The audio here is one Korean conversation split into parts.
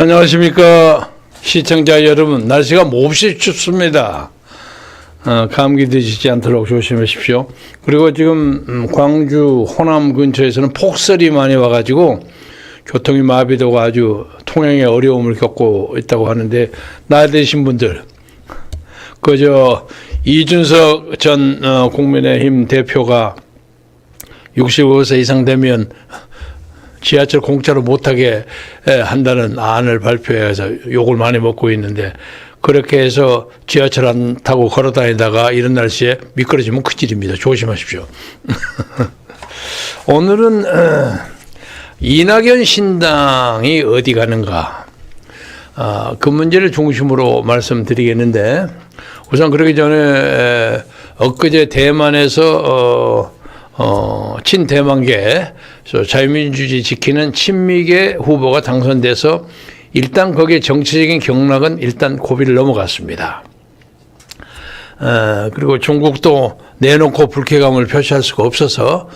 안녕하십니까 시청자 여러분. 날씨가 몹시 춥습니다. 감기 드시지 않도록 조심하십시오. 그리고 지금 광주 호남 근처에서는 폭설이 많이 와가지고 교통이 마비되고 아주 통행에 어려움을 겪고 있다고 하는데, 나이 드신 분들, 그저 이준석 전 국민의힘 대표가 65세 이상 되면 지하철 공짜로 못하게 한다는 안을 발표해서 욕을 많이 먹고 있는데, 그렇게 해서 지하철 안 타고 걸어 다니다가 이런 날씨에 미끄러지면 큰일입니다. 조심하십시오. 오늘은 이낙연 신당이 어디 가는가, 그 문제를 중심으로 말씀드리겠는데, 우선 그러기 전에 엊그제 대만에서 친대만계 자유민주주의 지키는 친미계 후보가 당선돼서 일단 거기에 정치적인 경락은 일단 고비를 넘어갔습니다. 그리고 중국도 내놓고 불쾌감을 표시할 수가 없어서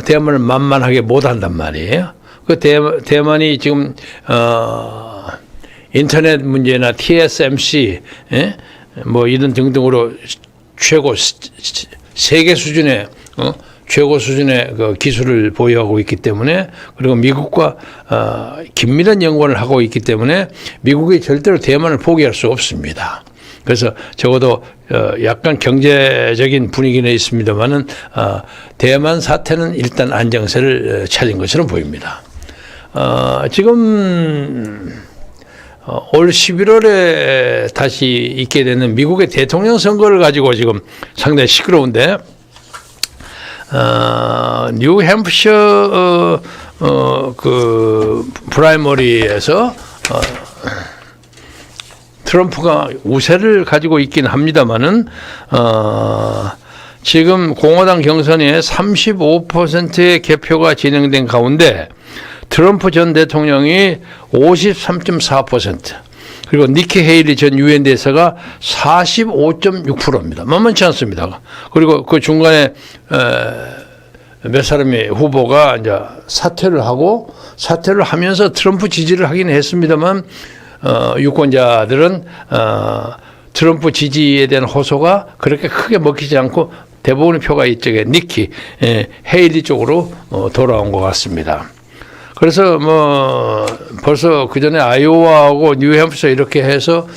대만을 만만하게 못한단 말이에요. 그 대만이 지금 인터넷 문제나 TSMC 뭐 이런 등등으로 최고 세계 수준의 최고 수준의 그 기술을 보유하고 있기 때문에, 그리고 미국과 긴밀한 연관을 하고 있기 때문에 미국이 절대로 대만을 포기할 수 없습니다. 그래서 적어도 약간 경제적인 분위기는 있습니다만은 대만 사태는 일단 안정세를 찾은 것처럼 보입니다. 지금 올 11월에 다시 있게 되는 미국의 대통령 선거를 가지고 지금 상당히 시끄러운데, 뉴햄프셔 그 프라이머리에서 트럼프가 우세를 가지고 있긴 합니다만은 지금 공화당 경선에 35%의 개표가 진행된 가운데 트럼프 전 대통령이 53.4%, 그리고 니키 헤일리 전 유엔 대사가 45.6%입니다. 만만치 않습니다. 그리고 그 중간에 몇 사람의 후보가 이제 사퇴를 하면서 트럼프 지지를 하긴 했습니다만, 유권자들은 트럼프 지지에 대한 호소가 그렇게 크게 먹히지 않고 대부분의 표가 이쪽에 니키 헤일리 쪽으로 돌아온 것 같습니다. 그래서 뭐 벌써 그 전에 아이오와하고 뉴햄프셔 이렇게 해서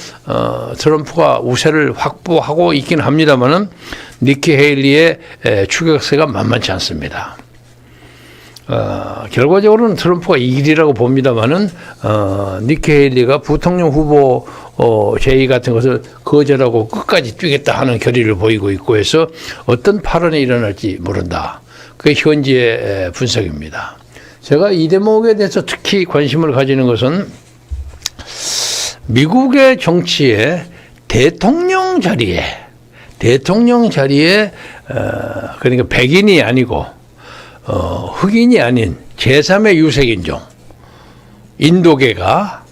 트럼프가 우세를 확보하고 있긴 합니다만은 니키 헤일리의 추격세가 만만치 않습니다. 결과적으로는 트럼프가 이길이라고 봅니다만은 니키 헤일리가 부통령 후보 제의 같은 것을 거절하고 끝까지 뛰겠다 하는 결의를 보이고 있고 해서 어떤 파란이 일어날지 모른다. 그게 현지의 분석입니다. 제가 이 대목에 대해서 특히 관심을 가지는 것은 미국의 정치의 대통령 자리에 그러니까 백인이 아니고 흑인이 아닌 제3의 유색인종 인도계가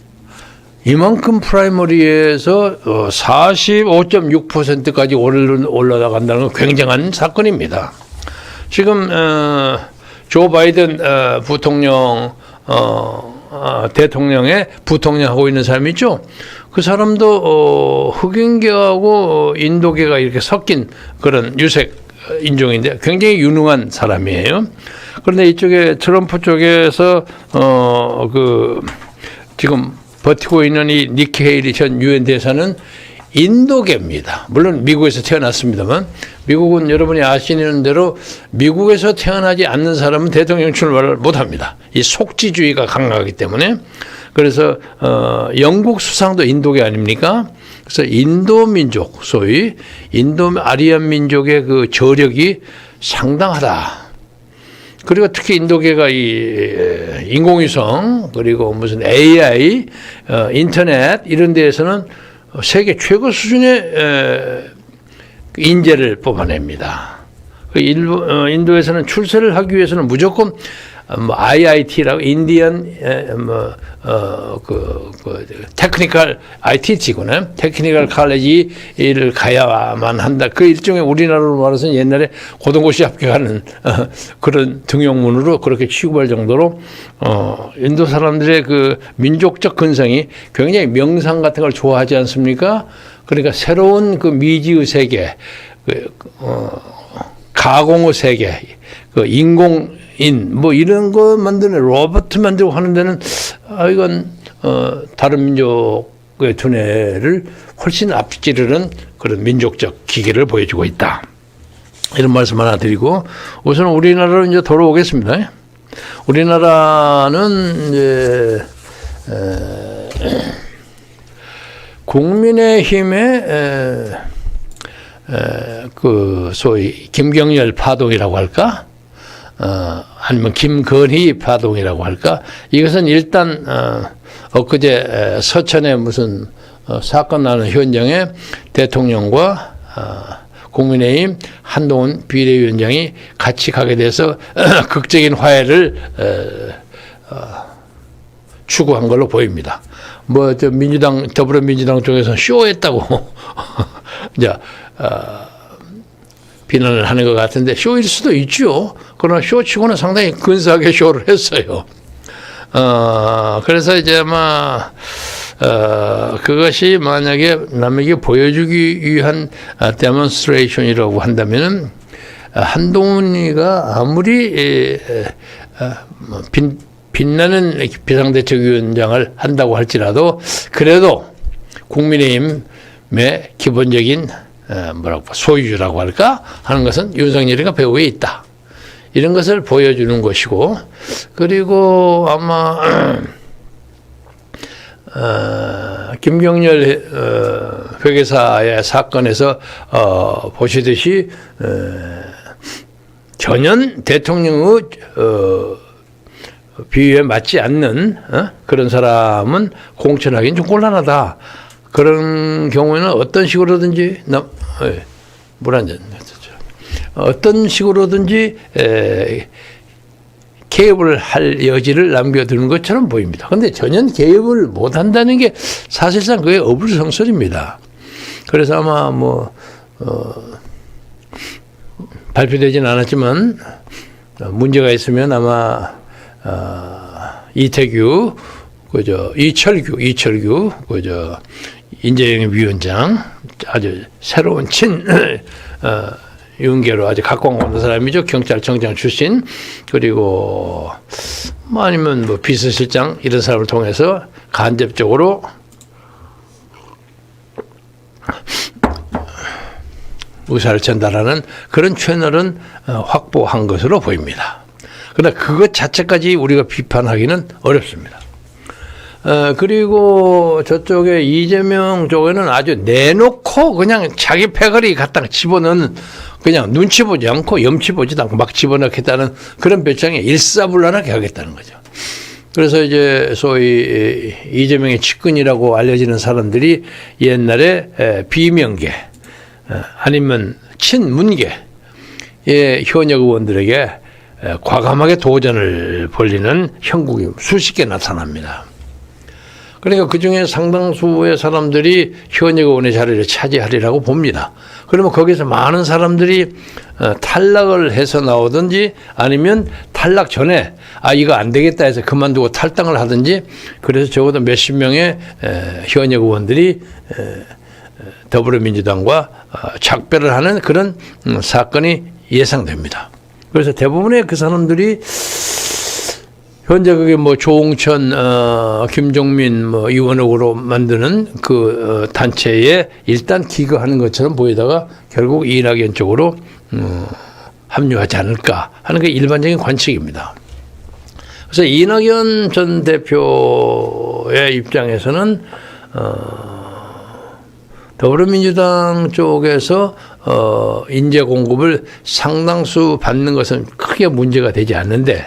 이만큼 프라이머리에서 45.6%까지 올라간다는 건 굉장한 사건입니다. 지금 조 바이든 부통령 대통령의 부통령하고 있는 사람이 있죠. 그 사람도 흑인계하고 인도계가 이렇게 섞인 그런 유색 인종인데 굉장히 유능한 사람이에요. 그런데 이쪽에 트럼프 쪽에서 그 지금 버티고 있는 이 니키 헤일리 전 유엔 대사는 인도계입니다. 물론 미국에서 태어났습니다만, 미국은 여러분이 아시는 대로 미국에서 태어나지 않는 사람은 대통령 출마를 못합니다. 이 속지주의가 강하기 때문에. 그래서 영국 수상도 인도계 아닙니까? 그래서 인도 민족, 소위 인도 아리안 민족의 그 저력이 상당하다. 그리고 특히 인도계가 이 인공위성, 그리고 무슨 AI, 인터넷 이런 데에서는 세계 최고 수준의 인재를 뽑아냅니다. 인도에서는 출세를 하기 위해서는 무조건 뭐 IIT라고 인디언 테크니컬 IT 지구는 테크니컬 칼레지를 가야만 한다. 그 일종의 우리나라로 말해서는 옛날에 고등고시 합격하는 그런 등용문으로 그렇게 취급할 정도로 인도 사람들의 그 민족적 근성이 굉장히 명상 같은 걸 좋아하지 않습니까? 그러니까 새로운 그 미지의 세계, 가공의 세계, 그 인공인 뭐 이런 거 만드는 로봇 만들고 하는 데는 이건 다른 민족의 두뇌를 훨씬 앞지르는 그런 민족적 기계를 보여주고 있다. 이런 말씀 하나 드리고 우선 우리나라로 이제 돌아오겠습니다. 우리나라는 이제 국민의힘의 그 소위 김경열 파동이라고 할까? 아니면 김건희 파동이라고 할까? 이것은 일단 엊그제 서천에 무슨 사건 나는 현장에 대통령과 국민의힘 한동훈 비대위원장이 같이 가게 돼서 극적인 화해를 추구한 걸로 보입니다. 뭐 저 민주당 더불어민주당 쪽에서 쇼했다고 이제 비난을 하는 것 같은데 쇼일 수도 있죠. 그러나 쇼치고는 상당히 근사하게 쇼를 했어요. 그래서 이제 아마 그것이 만약에 남에게 보여주기 위한 데몬스트레이션이라고 한다면은 한동훈이가 아무리 빛나는 비상대책위원장을 한다고 할지라도 그래도 국민의힘의 기본적인 소유주라고 할까 하는 것은 윤석열이가 배후에 있다. 이런 것을 보여주는 것이고 그리고 아마 김경열 회계사의 사건에서 보시듯이 전혀 대통령의 비위에 맞지 않는 그런 사람은 공천하기는 좀 곤란하다. 그런 경우에는 어떤 식으로든지 물 한 잔 어떤 식으로든지 개입을 할 여지를 남겨두는 것처럼 보입니다. 그런데 전혀 개입을 못한다는 게 사실상 그게 어불성설입니다. 그래서 아마 뭐 발표되지는 않았지만 문제가 있으면 아마 이철규 그저 인재영입 위원장 아주 새로운 윤계로 아주 각광 받는 사람이죠. 경찰청장 출신 그리고 뭐 아니면 뭐 비서실장 이런 사람을 통해서 간접적으로 의사를 전달하는 그런 채널은 확보한 것으로 보입니다. 그러나 그것 자체까지 우리가 비판하기는 어렵습니다. 그리고 저쪽에 이재명 쪽에는 아주 내놓고 그냥 자기 패거리 갖다가 집어넣는 그냥 눈치 보지 않고 염치 보지도 않고 막 집어넣겠다는 그런 배짱에 일사불란하게 하겠다는 거죠. 그래서 이제 소위 이재명의 측근이라고 알려지는 사람들이 옛날에 비명계 아니면 친문계의 현역 의원들에게 과감하게 도전을 벌리는 형국이 수십 개 나타납니다. 그러니까 그중에 상당수의 사람들이 현역 의원의 자리를 차지하리라고 봅니다. 그러면 거기서 많은 사람들이 탈락을 해서 나오든지 아니면 탈락 전에 이거 안 되겠다 해서 그만두고 탈당을 하든지 그래서 적어도 몇십 명의 현역 의원들이 더불어민주당과 작별을 하는 그런 사건이 예상됩니다. 그래서 대부분의 그 사람들이 현재 그게 뭐 조홍천, 김종민 뭐 의원으로 만드는 그 단체에 일단 기거하는 것처럼 보이다가 결국 이낙연 쪽으로 합류하지 않을까 하는 게 일반적인 관측입니다. 그래서 이낙연 전 대표의 입장에서는 더불어민주당 쪽에서 인재 공급을 상당수 받는 것은 크게 문제가 되지 않는데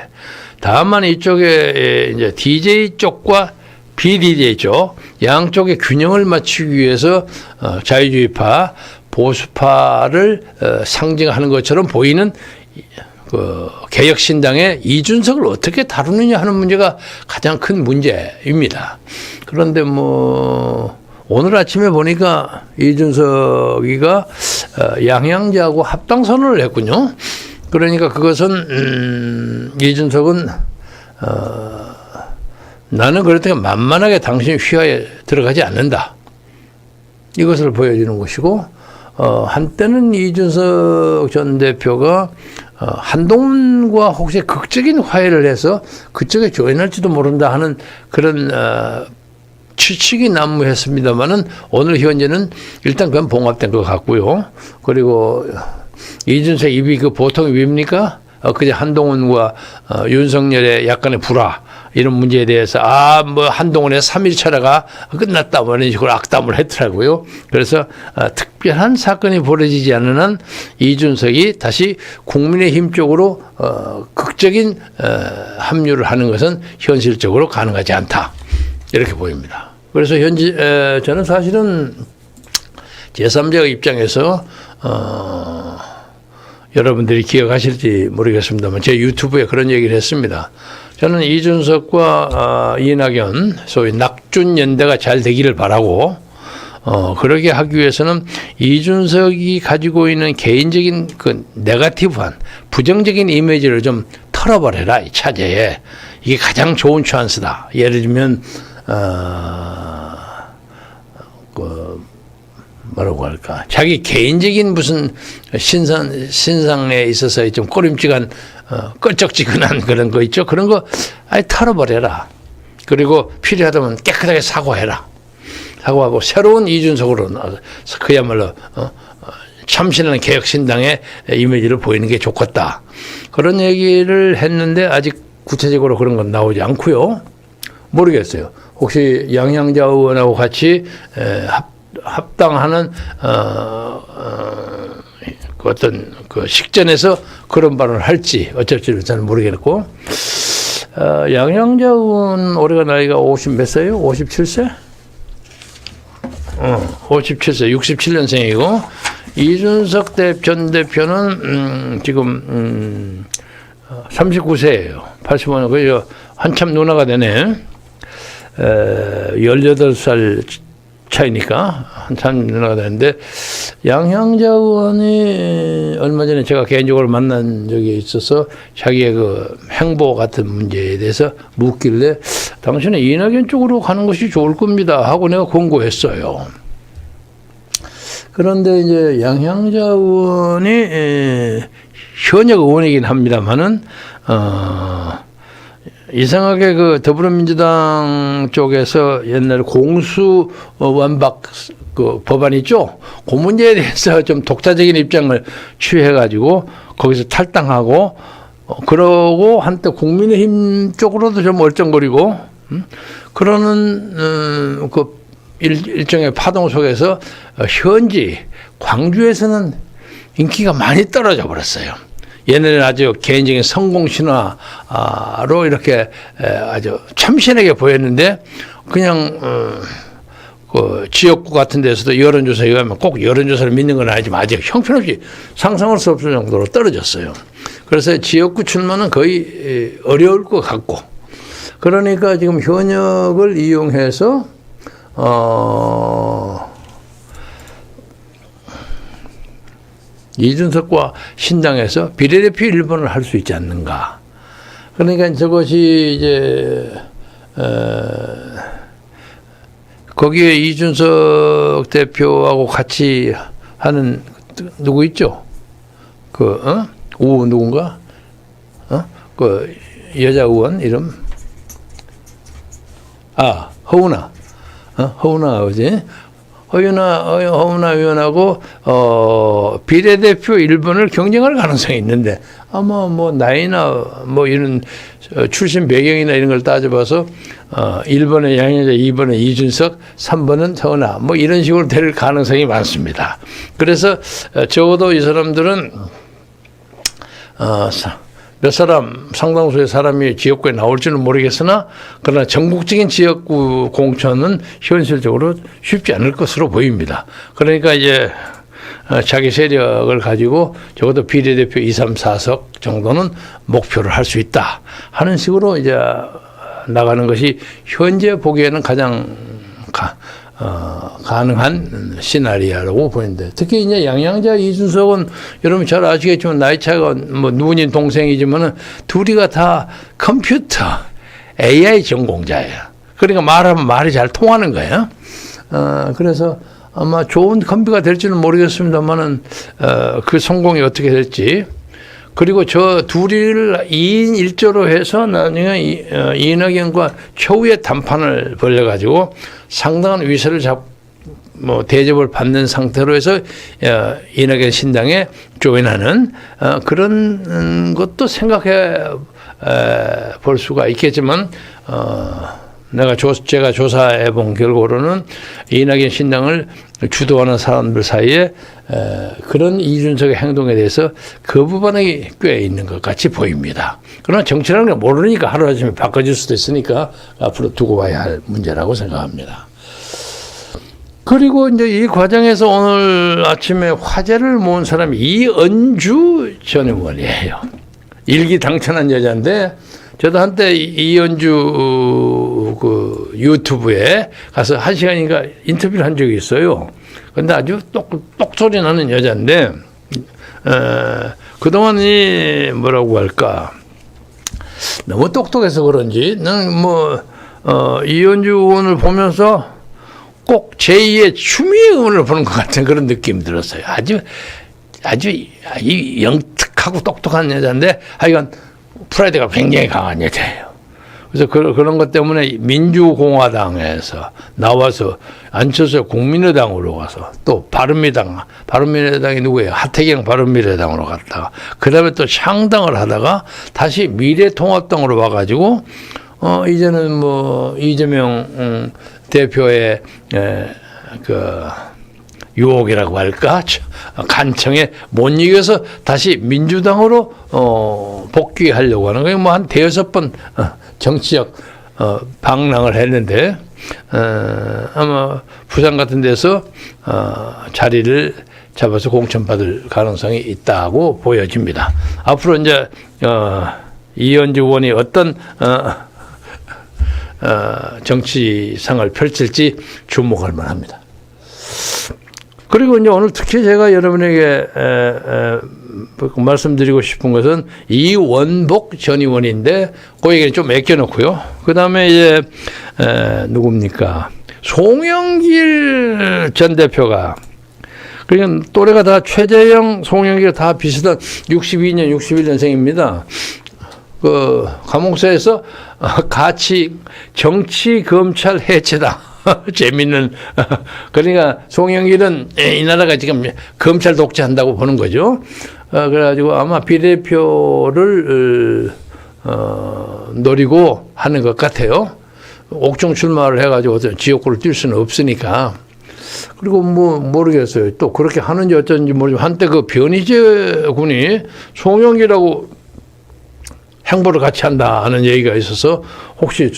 다만 이쪽에 이제 DJ 쪽과 BDJ 쪽 양쪽의 균형을 맞추기 위해서 자유주의파, 보수파를 상징하는 것처럼 보이는 그 개혁신당의 이준석을 어떻게 다루느냐 하는 문제가 가장 큰 문제입니다. 그런데 뭐 오늘 아침에 보니까 이준석이가 양양자하고 합당 선언을 했군요. 그러니까 그것은 이준석은 나는 그렇다고 만만하게 당신 휘하에 들어가지 않는다. 이것을 보여주는 것이고 한때는 이준석 전 대표가 한동훈과 혹시 극적인 화해를 해서 그쪽에 조인할지도 모른다 하는 그런 추측이 난무했습니다만은 오늘 현재는 일단 그건 봉합된 것 같고요. 그리고 이준석 입이 그 보통 입입니까? 그제 한동훈과 윤석열의 약간의 불화 이런 문제에 대해서 뭐 한동훈의 3일 철회가 끝났다 뭐 이런 식으로 악담을 했더라고요. 그래서 특별한 사건이 벌어지지 않는 한 이준석이 다시 국민의힘 쪽으로 극적인 합류를 하는 것은 현실적으로 가능하지 않다 이렇게 보입니다. 그래서 현재 저는 사실은 제3자 입장에서 여러분들이 기억하실지 모르겠습니다만 제 유튜브에 그런 얘기를 했습니다. 저는 이준석과 이낙연 소위 낙준연대가 잘 되기를 바라고 그러게 하기 위해서는 이준석이 가지고 있는 개인적인 그 네거티브한 부정적인 이미지를 좀 털어버려라 이 차제에. 이게 가장 좋은 찬스다. 예를 들면 뭐라고 할까? 자기 개인적인 무슨 신상에 있어서 좀 꼬림직한, 껄쩍지근한 그런 거 있죠? 그런 거 아예 털어버려라. 그리고 필요하다면 깨끗하게 사과해라. 사과하고 새로운 이준석으로 그야말로, 참신한 개혁신당의 이미지를 보이는 게 좋겠다. 그런 얘기를 했는데 아직 구체적으로 그런 건 나오지 않고요. 모르겠어요. 혹시 양양자 의원하고 같이 합당하는 그 어떤 그 식전에서 그런 발언을 할지 어쩔지는 저는 모르겠고 양양자 의원 올해가 나이가 50 몇 세요? 57세? 57세 67년생이고 이준석 전 대표는 지금 39세예요. 85년 그죠? 한참 누나가 되네. 18살 차이니까 한참 누나가 되는데 양양자 의원이 얼마 전에 제가 개인적으로 만난 적이 있어서 자기의 그 행보 같은 문제에 대해서 묻길래 당신은 이낙연 쪽으로 가는 것이 좋을 겁니다 하고 내가 권고했어요. 그런데 이제 양양자 의원이 현역 의원이긴 합니다만은 이상하게 그 더불어민주당 쪽에서 옛날 공수 완박 그 법안 있죠? 그 문제에 대해서 좀 독자적인 입장을 취해가지고 거기서 탈당하고 그러고 한때 국민의힘 쪽으로도 좀 얼쩡거리고 그러는 그 일종의 파동 속에서 현지 광주에서는 인기가 많이 떨어져 버렸어요. 얘네는 아주 개인적인 성공 신화로 이렇게 아주 참신하게 보였는데 그냥 그 지역구 같은 데서도 여론조사에 의하면 꼭 여론조사를 믿는 건 아니지만 아직 형편없이 상상할 수 없을 정도로 떨어졌어요. 그래서 지역구 출마는 거의 어려울 것 같고 그러니까 지금 현역을 이용해서 이준석과 신당에서 비례대표 1번을 할 수 있지 않는가. 그러니까 저것이 이제 거기에 이준석 대표하고 같이 하는 누구 있죠? 누군가? 그 여자 의원 이름? 허은아. 허은아 아버지. 허은아 의원하고 비례대표 1번을 경쟁할 가능성이 있는데 아마 뭐 나이나 뭐 이런 출신 배경이나 이런 걸 따져봐서 1번에 양여자, 2번에 이준석, 3번은 허은아 뭐 이런 식으로 될 가능성이 많습니다. 그래서 적어도 이 사람들은 몇 사람, 상당수의 사람이 지역구에 나올지는 모르겠으나 그러나 전국적인 지역구 공천은 현실적으로 쉽지 않을 것으로 보입니다. 그러니까 이제 자기 세력을 가지고 적어도 비례대표 2, 3, 4석 정도는 목표를 할 수 있다 하는 식으로 이제 나가는 것이 현재 보기에는 가장 가능한 시나리오라고 보이는데, 특히 이제 양양자 이준석은 여러분 잘 아시겠지만 나이 차이가 뭐 누구님 동생이지만은 둘이가 다 컴퓨터 AI 전공자예요. 그러니까 말하면 말이 잘 통하는 거예요. 그래서 아마 좋은 컴비가 될지는 모르겠습니다만은 그 성공이 어떻게 될지. 그리고 저 둘을 2인 1조로 해서 나중에 이낙연과 최후의 단판을 벌려가지고 상당한 위세를 대접을 받는 상태로 해서 이낙연 신당에 조인하는 그런 것도 생각해 볼 수가 있겠지만, 제가 조사해 본 결과로는 이낙연 신당을 주도하는 사람들 사이에 그런 이준석의 행동에 대해서 거부 반응이 꽤 있는 것 같이 보입니다. 그러나 정치라는 걸 모르니까 하루아침에 바꿔줄 수도 있으니까 앞으로 두고 봐야 할 문제라고 생각합니다. 그리고 이제 이 과정에서 오늘 아침에 화제를 모은 사람이 이은주 전 의원이에요. 일기 당천한 여자인데, 저도 한때 이은주 그 유튜브에 가서 1시간인가 인터뷰를 한 적이 있어요. 근데 아주 똑소리 나는 여자인데, 그동안이 뭐라고 할까, 너무 똑똑해서 그런지, 나는 이은주 의원을 보면서 꼭 제2의 추미애 의원을 보는 것 같은 그런 느낌이 들었어요. 아주 영특하고 똑똑한 여자인데, 하여간 프라이드가 굉장히 강한 여자예요. 그래서 그런 것 때문에 민주공화당에서 나와서 안철수 국민의당으로 가서 또 바른미래당이 누구예요? 하태경 바른미래당으로 갔다가 그 다음에 또 창당을 하다가 다시 미래통합당으로 와가지고 이제는 이재명 대표의 그 유혹이라고 할까? 간청에 못 이겨서 다시 민주당으로 복귀하려고 하는 거예요. 한 대여섯 번 정치적 방랑을 했는데, 아마 부산 같은 데서 자리를 잡아서 공천받을 가능성이 있다고 보여집니다. 앞으로 이제 이현주 의원이 어떤 정치상을 펼칠지 주목할 만합니다. 그리고 이제 오늘 특히 제가 여러분에게 말씀드리고 싶은 것은 이원복 전 의원인데, 그 얘기는 좀 아껴놓고요. 그 다음에 이제 누굽니까? 송영길 전 대표가, 그러니까 또래가 다 최재형, 송영길 다 비슷한 62년, 61년생입니다. 그 감옥사에서 같이 정치 검찰 해체다. 재밌는. 그러니까 송영길은 이 나라가 지금 검찰 독재한다고 보는 거죠. 그래가지고 아마 비례표를 노리고 하는 것 같아요. 옥중 출마를 해가지고 지역구를 뛸 수는 없으니까. 그리고 모르겠어요. 또 그렇게 하는지 어쩐지 모르지만 한때 그 변희재 군이 송영길하고 행보를 같이 한다 하는 얘기가 있어서 혹시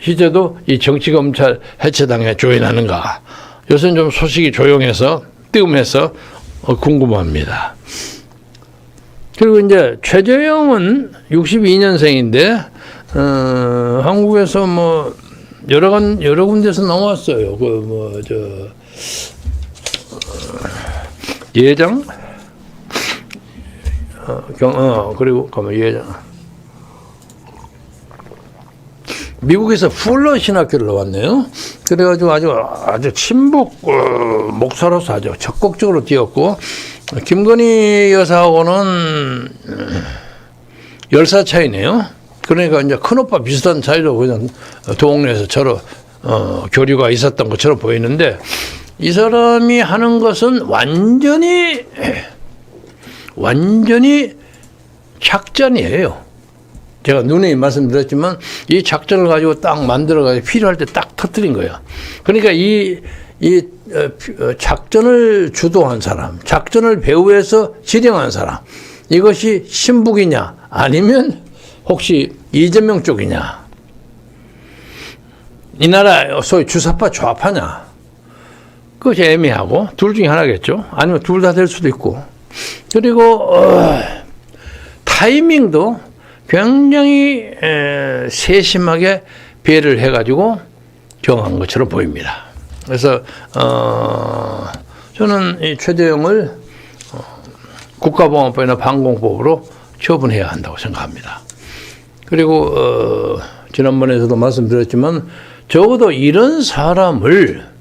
변희재도 이 정치검찰 해체당에 조인하는가. 요새는 좀 소식이 조용해서 뜸해서 궁금합니다. 그리고 이제 최재형은 62년생인데 한국에서 여러 군데서 나왔어요. 예장 그리고 예장 미국에서 풀러 신학교를 나왔네요. 그래가지고 아주 친북 목사로서 아주 적극적으로 뛰었고, 김건희 여사하고는 10살 차이네요. 그러니까 이제 큰오빠 비슷한 차이로 그냥 동네에서 서로 교류가 있었던 것처럼 보이는데, 이 사람이 하는 것은 완전히 작전이에요. 제가 누누이 말씀드렸지만 이 작전을 가지고 딱 만들어가지고 필요할 때 딱 터뜨린 거예요. 그러니까 이 작전을 주도한 사람, 작전을 배후에서 지령한 사람, 이것이 신북이냐 아니면 혹시 이재명 쪽이냐, 이 나라 소위 주사파 좌파냐, 그것이 애매하고 둘 중에 하나겠죠. 아니면 둘 다 될 수도 있고. 그리고 타이밍도 굉장히 세심하게 배를 해가지고 정한 것처럼 보입니다. 그래서 저는 이 최재형을 국가보안법이나 방공법으로 처분해야 한다고 생각합니다. 그리고 지난번에도 말씀드렸지만 적어도 이런 사람을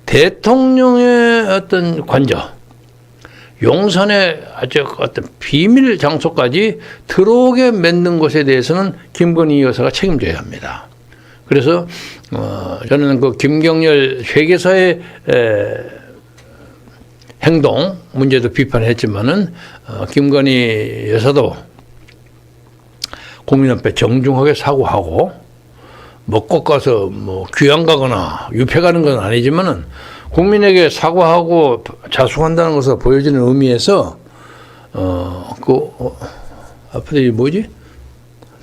대통령의 어떤 관저, 용산의 아주 어떤 비밀 장소까지 들어오게 만든 것에 대해서는 김건희 여사가 책임져야 합니다. 그래서 저는 그 김경열 회계사의 행동 문제도 비판했지만은 김건희 여사도 국민 앞에 정중하게 사과하고 먹고 가서 뭐 귀양 가거나 유폐 가는 건 아니지만은 국민에게 사과하고 자숙한다는 것을 보여주는 의미에서 앞으로 이 뭐지?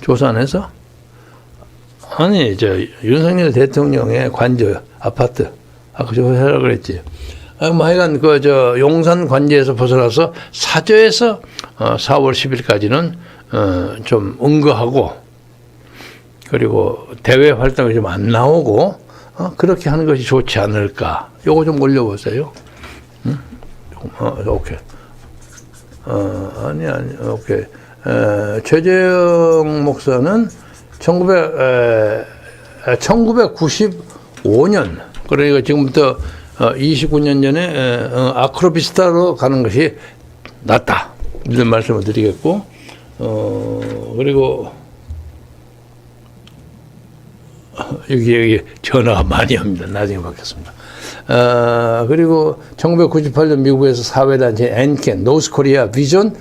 조사 안 해서? 아니 윤석열 대통령의 관저 아파트 아까 조사하라 그랬지. 뭐 하여간 용산 관저에서 벗어나서 사저에서 4월 10일까지는 좀 응거하고 그리고 대외 활동이 좀 안 나오고 그렇게 하는 것이 좋지 않을까. 요거 좀 올려보세요. 응? 오케이. 아니, 오케이. 최재형 목사는 1995년, 그러니까 지금부터 29년 전에 아크로비스타로 가는 것이 낫다. 이런 말씀을 드리겠고, 그리고 여기 전화가 많이 옵니다. 나중에 받겠습니다. 그리고 1998년 미국에서 사회단체 엔켄 노스코리아 비전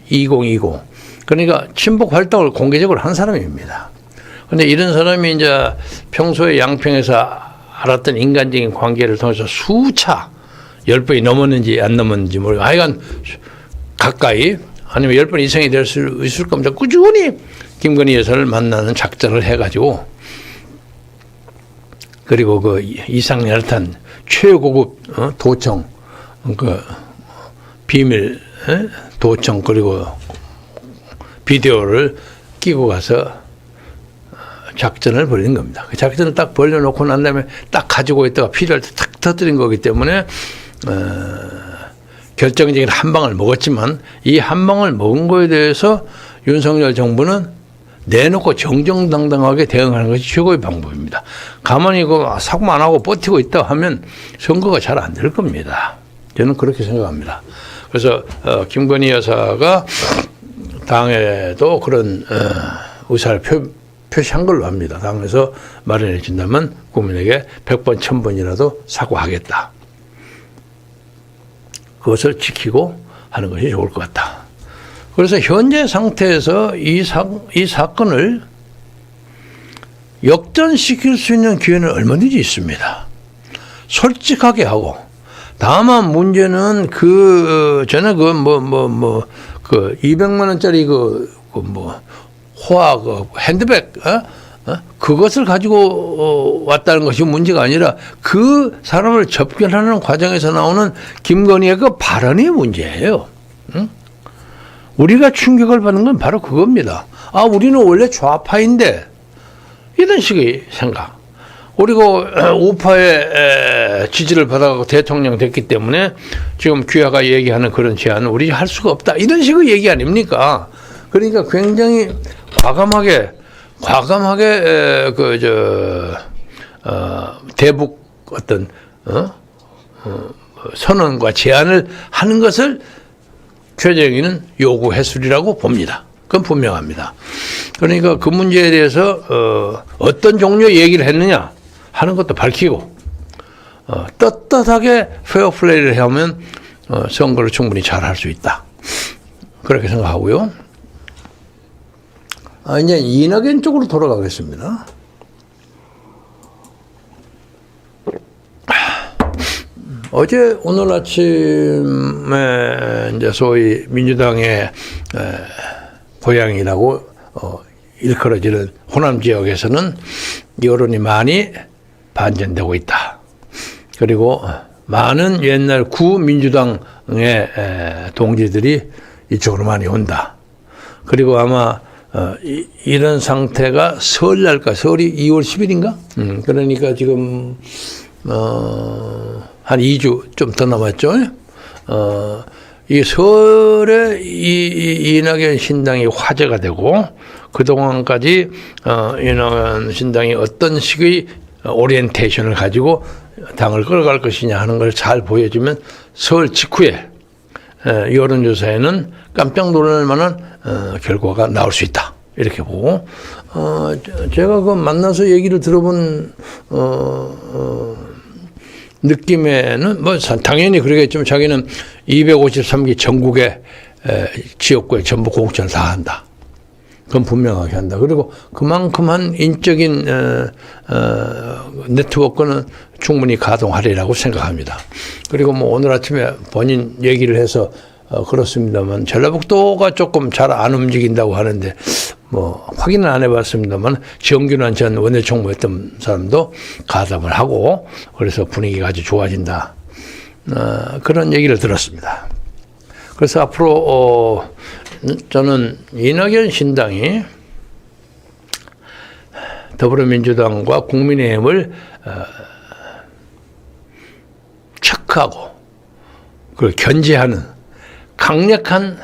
2020 그러니까 친북 활동을 공개적으로 한 사람입니다. 그런데 이런 사람이 이제 평소에 양평에서 알았던 인간적인 관계를 통해서 수차 10번이 넘었는지 안 넘었는지 모르고 하여간 가까이 아니면 10번 이상이 될 수 있을 겁니다. 꾸준히 김건희 여사를 만나는 작전을 해가지고 그리고 그 이상열탄 최고급 도청 비밀 도청 그리고 비디오를 끼고 가서 작전을 벌인 겁니다. 그 작전을 딱 벌려놓고 난 다음에 딱 가지고 있다가 필요할 때 탁 터뜨린 거기 때문에 결정적인 한 방을 먹었지만 이 한 방을 먹은 거에 대해서 윤석열 정부는 내놓고 정정당당하게 대응하는 것이 최고의 방법입니다. 가만히 사고만 안 하고 버티고 있다 하면 선거가 잘 안 될 겁니다. 저는 그렇게 생각합니다. 그래서 김건희 여사가 당에도 그런 의사를 표시한 걸로 합니다. 당에서 마련해 준다면 국민에게 100번, 1000번이라도 사과하겠다. 그것을 지키고 하는 것이 좋을 것 같다. 그래서 현재 상태에서 이 사건을 역전시킬 수 있는 기회는 얼마든지 있습니다. 솔직하게 하고. 다만 문제는 전에 200만 원짜리 호화 핸드백, 그것을 가지고 왔다는 것이 문제가 아니라 그 사람을 접견하는 과정에서 나오는 김건희의 그 발언이 문제예요. 응? 우리가 충격을 받는 건 바로 그겁니다. 우리는 원래 좌파인데 이런 식의 생각. 그리고 우파의 지지를 받아가고 대통령 됐기 때문에 지금 귀하가 얘기하는 그런 제안은 우리 할 수가 없다. 이런 식의 얘기 아닙니까? 그러니까 굉장히 과감하게 대북 어떤 선언과 제안을 하는 것을 최재형이는 요구했으리라고 봅니다. 그건 분명합니다. 그러니까 그 문제에 대해서 어떤 종류의 얘기를 했느냐 하는 것도 밝히고 떳떳하게 페어플레이를 하면 선거를 충분히 잘 할 수 있다. 그렇게 생각하고요. 이제 이낙연 쪽으로 돌아가겠습니다. 어제 오늘 아침에 이제 소위 민주당의 고향이라고 일컬어지는 호남 지역에서는 여론이 많이 반전되고 있다. 그리고 많은 옛날 구민주당의 동지들이 이쪽으로 많이 온다. 그리고 아마 이런 상태가 설날까, 설이 2월 10일인가? 그러니까 지금 한 2주 좀 더 남았죠. 이 설에 이낙연 신당이 화제가 되고 그동안까지 이낙연 신당이 어떤 식의 오리엔테이션을 가지고 당을 끌어갈 것이냐 하는 걸 잘 보여주면 설 직후에 여론조사에는 깜짝 놀랄 만한 결과가 나올 수 있다. 이렇게 보고 제가 그 만나서 얘기를 들어본 느낌에는 뭐 당연히 그러겠지만 자기는 253기 전국의 지역구에 전부 공천을 다 한다. 그건 분명하게 한다. 그리고 그만큼한 인적인 네트워크는 충분히 가동하리라고 생각합니다. 그리고 뭐 오늘 아침에 본인 얘기를 해서 그렇습니다만 전라북도가 조금 잘 안 움직인다고 하는데 뭐 확인은 안 해봤습니다만 정균환 전 원내총무였던 사람도 가담을 하고 그래서 분위기가 아주 좋아진다. 그런 얘기를 들었습니다. 그래서 앞으로 저는 이낙연 신당이 더불어민주당과 국민의힘을 체크하고 그걸 견제하는 강력한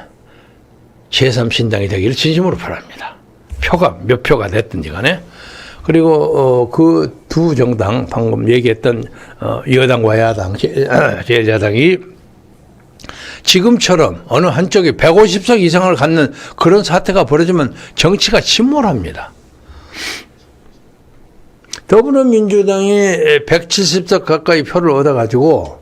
제3신당이 되기를 진심으로 바랍니다. 표가 몇 표가 됐든지 간에. 그리고 그 두 정당 방금 얘기했던 여당과 야당, 제1야당이 지금처럼 어느 한쪽이 150석 이상을 갖는 그런 사태가 벌어지면 정치가 침몰합니다. 더불어민주당이 170석 가까이 표를 얻어가지고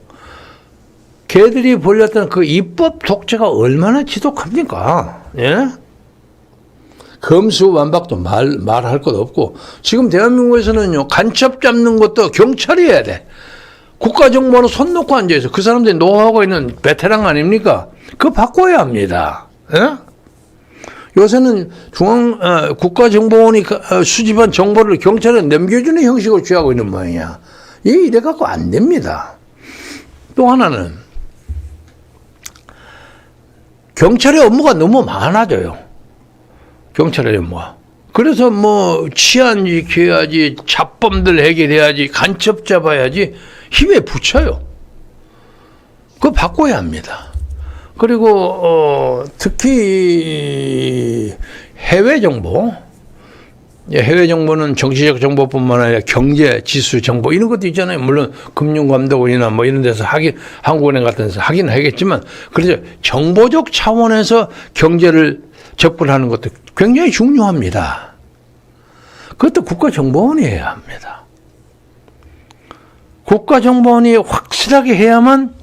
걔들이 벌렸던 그 입법 독재가 얼마나 지독합니까? 예? 검수완박도 말할 것 없고 지금 대한민국에서는요 간첩 잡는 것도 경찰이 해야 돼. 국가정보는 손 놓고 앉아있어. 그 사람들이 노하우가 있는 베테랑 아닙니까? 그거 바꿔야 합니다. 예? 요새는 국가정보원이 수집한 정보를 경찰에 넘겨주는 형식으로 취하고 있는 모양이야. 이래 갖고 안 됩니다. 또 하나는 경찰의 업무가 너무 많아져요. 경찰의 업무가. 그래서 뭐 치안 지켜야지, 잡범들 해결해야지, 간첩 잡아야지 힘에 부쳐요. 그거 바꿔야 합니다. 그리고 특히 해외 정보, 해외 정보는 정치적 정보뿐만 아니라 경제 지수 정보 이런 것도 있잖아요. 물론 금융감독원이나 뭐 이런 데서 한국은행 같은 데서 하긴 하겠지만 그래서 정보적 차원에서 경제를 접근하는 것도 굉장히 중요합니다. 그것도 국가정보원이 해야 합니다. 국가정보원이 확실하게 해야만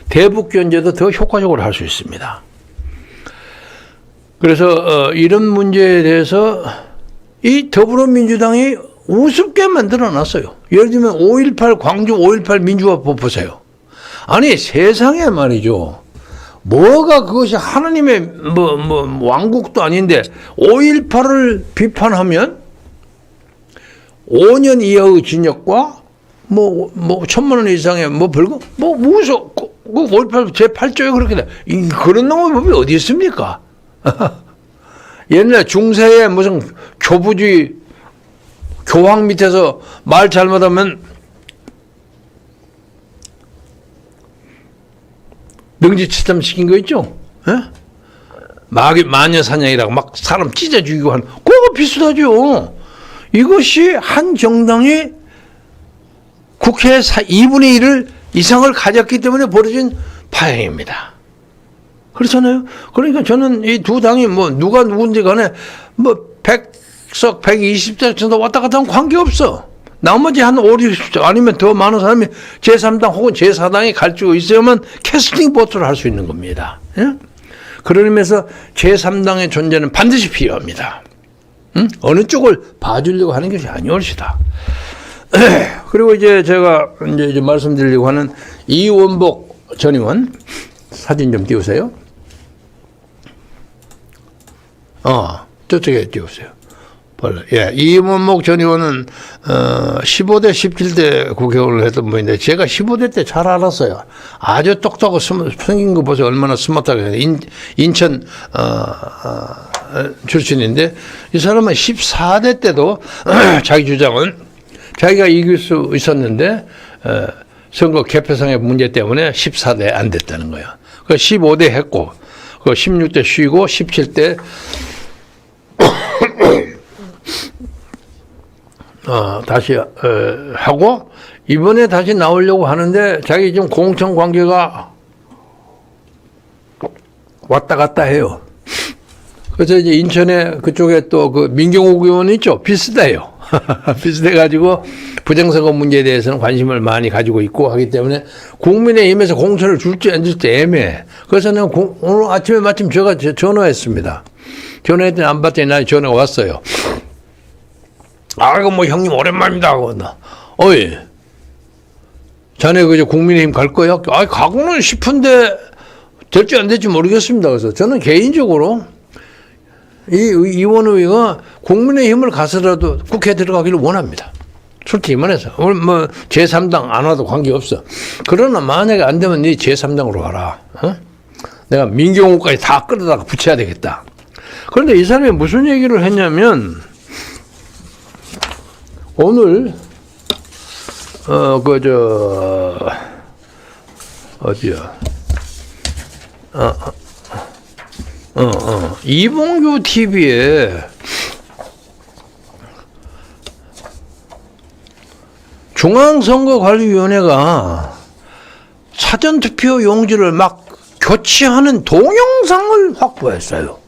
대북 견제도 더 효과적으로 할 수 있습니다. 그래서 이런 문제에 대해서 이 더불어민주당이 우습게 만들어놨어요. 예를 들면 5.18 광주 5.18 민주화법 보세요. 아니 세상에 말이죠. 뭐가 그것이 하나님의 왕국도 아닌데 5.18을 비판하면 5년 이하의 징역과 뭐 1,000만 원 이상의 벌금 무서 그 5.18 제8조에 그렇게 돼. 그런 놈의 법이 어디 있습니까? 옛날 중세에 무슨 교부주의 교황 밑에서 말 잘못하면 명지치담 시킨 거 있죠? 예? 마녀 사냥이라고 막 사람 찢어 죽이고 하는 그거 비슷하죠. 이것이 한 정당이 국회 2분의 1을 이상을 가졌기 때문에 벌어진 파행입니다. 그렇잖아요. 그러니까 저는 이 두 당이 뭐 누가 누군지 간에 뭐 100석, 120석 정도 왔다 갔다 하면 관계없어. 나머지 한 5, 60석 아니면 더 많은 사람이 제3당 혹은 제4당이 갈주고 있어야만 캐스팅 보트를 할 수 있는 겁니다. 예? 그런 의미에서 제3당의 존재는 반드시 필요합니다. 응? 어느 쪽을 봐주려고 하는 것이 아니올시다. 그리고 이제 제가 이제 말씀드리려고 하는 이원복 전 의원 사진 좀 띄우세요. 저쪽에 띄우세요. 벌레. 예, 이원목 전 의원은 15대 17대 국회의원을 했던 분인데 제가 15대 때 잘 알았어요. 아주 똑똑하고 생긴 거 보세요. 얼마나 스마트하게. 인천 출신인데 이 사람은 14대 때도 자기 주장은 자기가 이길 수 있었는데 선거 개표상의 문제 때문에 14대 안 됐다는 거예요. 그 15대 했고 그 16대 쉬고 17대 다시 하고 이번에 다시 나오려고 하는데 자기 지금 공천 관계가 왔다 갔다 해요. 그래서 이제 인천에 그쪽에 또 그 민경욱 의원 있죠. 비슷해요. 비슷해가지고 부정선거 문제에 대해서는 관심을 많이 가지고 있고 하기 때문에 국민의힘에서 공천을 줄지 안 줄지 애매해. 그래서 내가 오늘 아침에 마침 제가 전화했습니다. 전화했더니 안 받더니 나 전화가 왔어요. 이거 뭐 형님 오랜만입니다 하고 어이 자네 그저 국민의힘 갈 거야? 가고는 싶은데 될지 안 될지 모르겠습니다. 그래서 저는 개인적으로 이원 의원가 국민의힘을 가서라도 국회에 들어가기를 원합니다. 솔직히 말해서 오늘 뭐 제3당 안 와도 관계없어. 그러나 만약에 안 되면 네 제3당으로 가라. 내가 민경욱까지 다 끌어다가 붙여야 되겠다. 그런데 이 사람이 무슨 얘기를 했냐면 오늘 어디야? 이봉규 TV에 중앙선거관리위원회가 사전투표 용지를 막 교체하는 동영상을 확보했어요.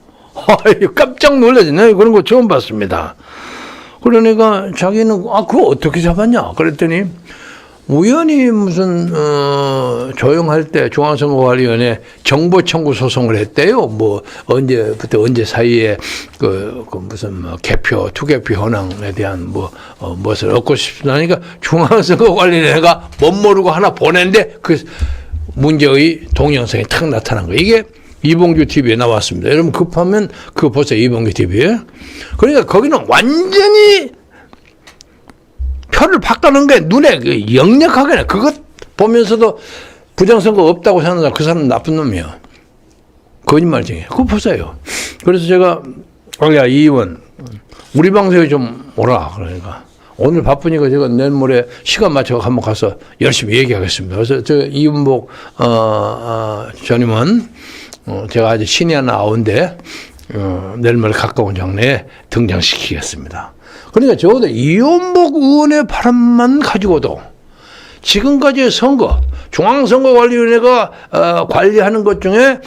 깜짝 놀라지네. 그런 거 처음 봤습니다. 그러니까 자기는 그거 어떻게 잡았냐 그랬더니 우연히 무슨 조용할 때 중앙선거관리위원회 정보 청구 소송을 했대요. 뭐 언제부터 언제 사이에 그 무슨 뭐 개표 투개표 현황에 대한 무엇을 얻고 싶다니까 중앙선거관리위원회가 못 모르고 하나 보낸데 그 문제의 동영상이 탁 나타난 거예요. 이게 이봉규 TV에 나왔습니다. 여러분 급하면 그거 보세요. 이봉규 TV에. 그러니까 거기는 완전히 표를 바꾸는 게 눈에 역력하게 그것 보면서도 부정선거 없다고 생각하는 그 사람은 나쁜 놈이야. 거짓말쟁이. 그거 보세요. 그래서 제가 야 이 의원 우리 방송에 좀 오라. 그러니까 오늘 바쁘니까 제가 내일 모레 시간 맞춰 한번 가서 열심히 얘기하겠습니다. 그래서 저 이은복 전 의원 제가 아직 신이 하나 나온데 내일 모레 가까운 장래에 등장시키겠습니다. 그러니까 적어도 이원복 의원의 바람만 가지고도 지금까지의 선거, 중앙선거관리위원회가 관리하는 것 중에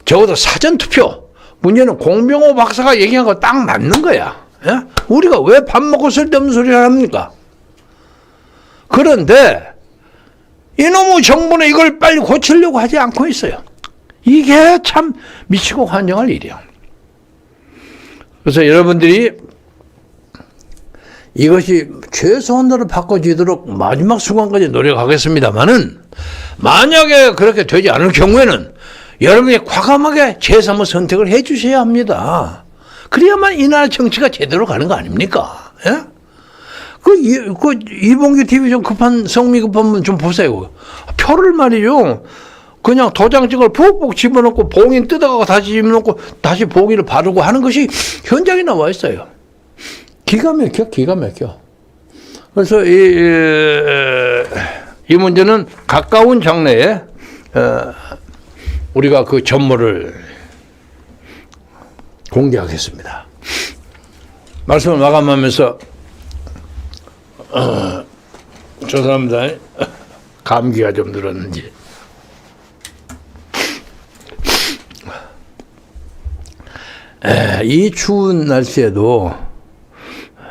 적어도 사전투표, 문제는 공병호 박사가 얘기한 거 딱 맞는 거야. 예? 우리가 왜 밥 먹고 쓸데없는 소리를 합니까? 그런데 이놈의 정부는 이걸 빨리 고치려고 하지 않고 있어요. 이게 참 미치고 환장할 일이야. 그래서 여러분들이 이것이 최소한으로 바꿔지도록 마지막 순간까지 노력하겠습니다만은 만약에 그렇게 되지 않을 경우에는 여러분이 과감하게 제3의 선택을 해 주셔야 합니다. 그래야만 이 나라 정치가 제대로 가는 거 아닙니까? 예? 이봉규 TV 좀 성미 급한 분 좀 보세요. 표를 말이죠. 그냥 도장찍을 푹푹 집어넣고 봉인 뜯어가고 다시 집어넣고 다시 봉인을 바르고 하는 것이 현장에 나와 있어요. 기가 막혀. 그래서 이 문제는 가까운 장래에 우리가 그 전모를 공개하겠습니다. 말씀을 마감하면서 죄송합니다. 감기가 좀 늘었는지. 이 추운 날씨에도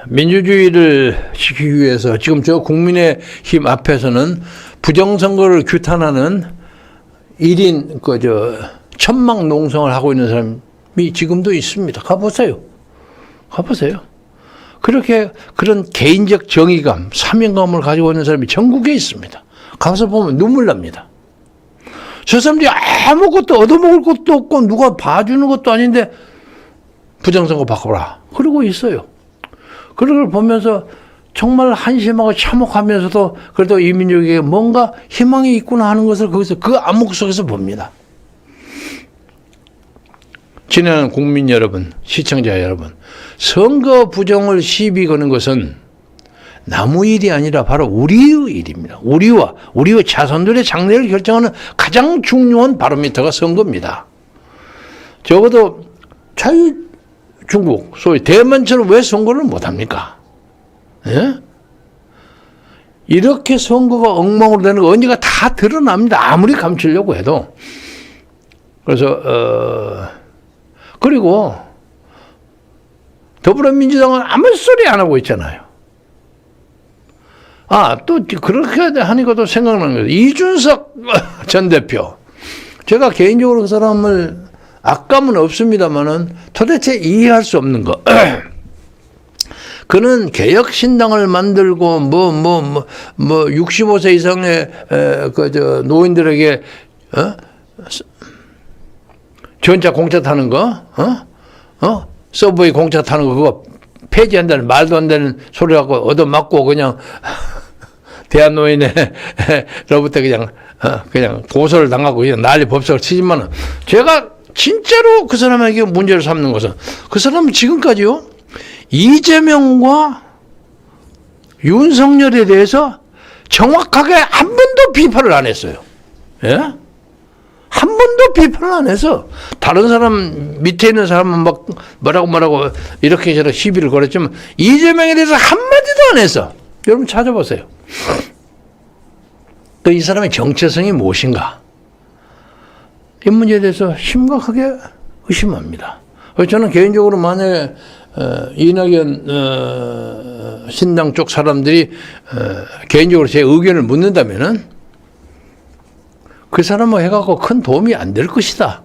민주주의를 지키기 위해서 지금 저 국민의힘 앞에서는 부정선거를 규탄하는 1인 천막 농성을 하고 있는 사람이 지금도 있습니다. 가보세요. 그렇게 그런 개인적 정의감, 사명감을 가지고 있는 사람이 전국에 있습니다. 가서 보면 눈물 납니다. 저 사람들이 아무것도 얻어먹을 것도 없고 누가 봐주는 것도 아닌데 부정선거 바꿔라. 그러고 있어요. 그런 걸 보면서 정말 한심하고 참혹하면서도 그래도 이 민족에게 뭔가 희망이 있구나 하는 것을 거기서 그 암묵 속에서 봅니다. 지나는 국민 여러분, 시청자 여러분, 선거 부정을 시비 거는 것은 나무 일이 아니라 바로 우리의 일입니다. 우리의 자손들의 장래를 결정하는 가장 중요한 바로미터가 선거입니다. 적어도 자유중국, 소위 대만처럼 왜 선거를 못합니까? 예? 이렇게 선거가 엉망으로 되는 거 언젠가 다 드러납니다. 아무리 감추려고 해도. 그래서 그리고 더불어민주당은 아무 소리 안 하고 있잖아요. 또 그렇게 하니까 또 생각나는 거예요. 이준석 전 대표. 제가 개인적으로 그 사람을 악감은 없습니다만은 도대체 이해할 수 없는 거. 그는 개혁신당을 만들고 65세 이상의 노인들에게 전차 공짜 타는 거, 서브웨이 공짜 타는 거 그거 폐지한다는 말도 안 되는 소리하고 얻어맞고 그냥 대한노인회로부터 그냥 고소를 당하고 그냥 난리 법석을 치지만은 제가 진짜로 그 사람에게 문제를 삼는 것은 그 사람은 지금까지요 이재명과 윤석열에 대해서 정확하게 한 번도 비판을 안 했어요. 예? 한 번도 비판을 안 해서 다른 사람 밑에 있는 사람은 막 뭐라고 이렇게 저렇게 시비를 걸었지만 이재명에 대해서 한마디도 안 했어. 여러분 찾아보세요. 또 이 사람의 정체성이 무엇인가? 이 문제에 대해서 심각하게 의심합니다. 저는 개인적으로 만약에 이낙연 신당 쪽 사람들이 개인적으로 제 의견을 묻는다면은 그 사람을 해갖고 큰 도움이 안 될 것이다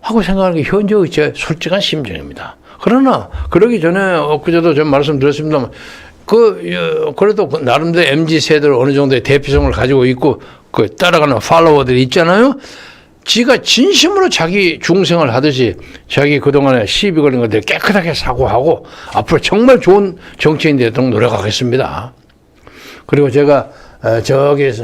하고 생각하는 게 현재의 제 솔직한 심정입니다. 그러나 그러기 전에 엊그제도 좀 말씀드렸습니다만 그래도 나름대로 MZ 세대를 어느 정도의 대표성을 가지고 있고 그 따라가는 팔로워들이 있잖아요. 지가 진심으로 자기 중생을 하듯이 자기 그동안에 시비 걸린 것들 깨끗하게 사과하고 앞으로 정말 좋은 정치인 되도록 노력하겠습니다. 그리고 제가 저기에서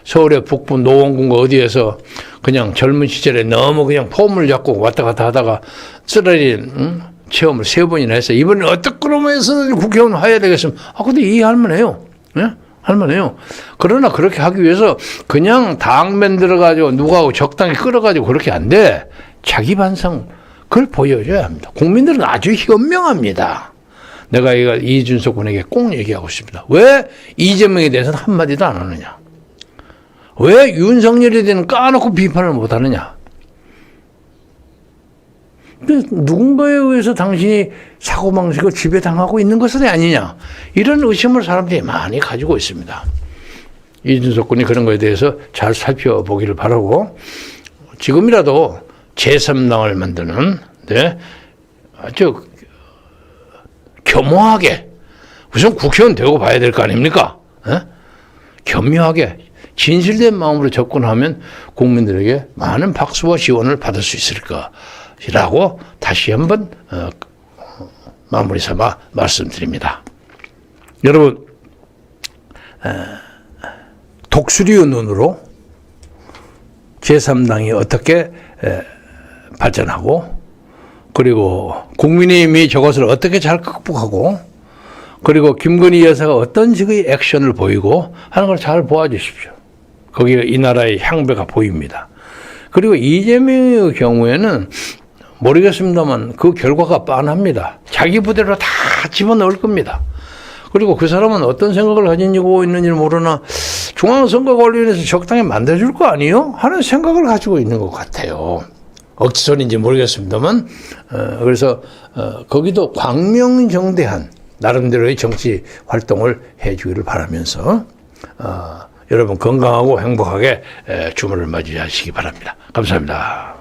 서울의 북부 노원군가 어디에서 그냥 젊은 시절에 너무 그냥 폼을 잡고 왔다 갔다 하다가 쓰러진 체험을 3번이나 했어요. 이번엔 어떤 그놈에서는 국회의원 해야 되겠으면 근데 이해할 만해요. 예? 할 만해요. 그러나 그렇게 하기 위해서 그냥 당면 들어가지고 누구하고 적당히 끌어가지고 그렇게 안 돼. 자기 반성 그걸 보여줘야 합니다. 국민들은 아주 현명합니다. 내가 이준석 군에게 꼭 얘기하고 싶습니다. 왜 이재명에 대해서는 한마디도 안 하느냐. 왜 윤석열에 대해서는 까놓고 비판을 못 하느냐. 누군가에 의해서 당신이 사고방식을 지배당하고 있는 것은 아니냐. 이런 의심을 사람들이 많이 가지고 있습니다. 이준석 군이 그런 것에 대해서 잘 살펴보기를 바라고 지금이라도 제3당을 만드는 아주 겸허하게 우선 국회의원 되고 봐야 될 거 아닙니까? 겸허하게 진실된 마음으로 접근하면 국민들에게 많은 박수와 지원을 받을 수 있을 것이라고 다시 한번 마무리 삼아 말씀드립니다. 여러분 독수리의 눈으로 제3당이 어떻게 발전하고 그리고 국민의힘이 저것을 어떻게 잘 극복하고 그리고 김건희 여사가 어떤 식의 액션을 보이고 하는 걸 잘 보아주십시오. 거기에 이 나라의 향배가 보입니다. 그리고 이재명의 경우에는 모르겠습니다만 그 결과가 빤합니다. 자기 부대로 다 집어넣을 겁니다. 그리고 그 사람은 어떤 생각을 가지고 있는지 모르나 중앙선거관리위원회에서 적당히 만들어줄 거 아니에요? 하는 생각을 가지고 있는 것 같아요. 억지소리인지 모르겠습니다만 그래서 거기도 광명정대한 나름대로의 정치 활동을 해주기를 바라면서 여러분 건강하고 행복하게 주말을 맞이하시기 바랍니다. 감사합니다.